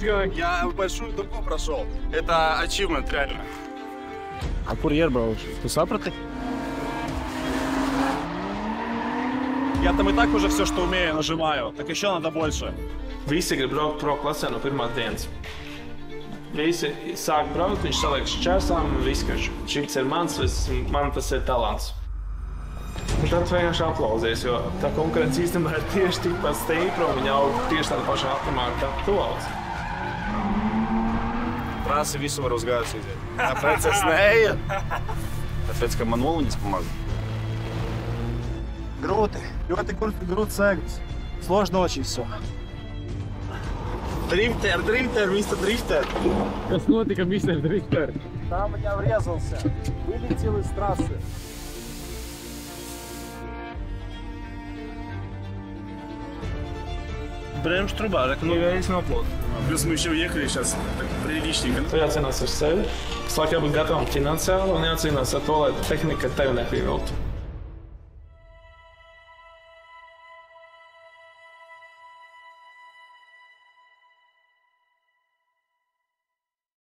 gāji? Я большую дугу прошел. Это ачивмент, реально. А курьер брал, ты saprati? Я там и так уже все, что умею, нажимаю. Так еще надо больше. Visi grib braukt pro klasē no pirmās dienas. Visi sāk braukt, viņš saliek šķērsām un viss, ka šis ir mans, man tas ir talants. Un tad vienkārši aplausies, jo tā konkurence īstenībā ir tieši tikpat stipra un viņa aug tieši tāda paša ātrumā kā tuvāks. Трассы висом разгаются. Tāpēc es neeju. Tāpēc, ka man Uluņas помогает. Grūti, ļoti grūti sēgas. Сложно очень все. Дрифтер, мистер Дрифтер. Kas notika, Mr. Drifter? Там я врезался, вылетел из трассы. Bremžu trubā, ka nu Neviens noplūd. Плюс мы еще уехали сейчас приличненько. Tu jācīnās ar sevi, kas laik jābūt gatavam finansiāli un jācīnās ar to, lai tehnika tevi nepieviltu.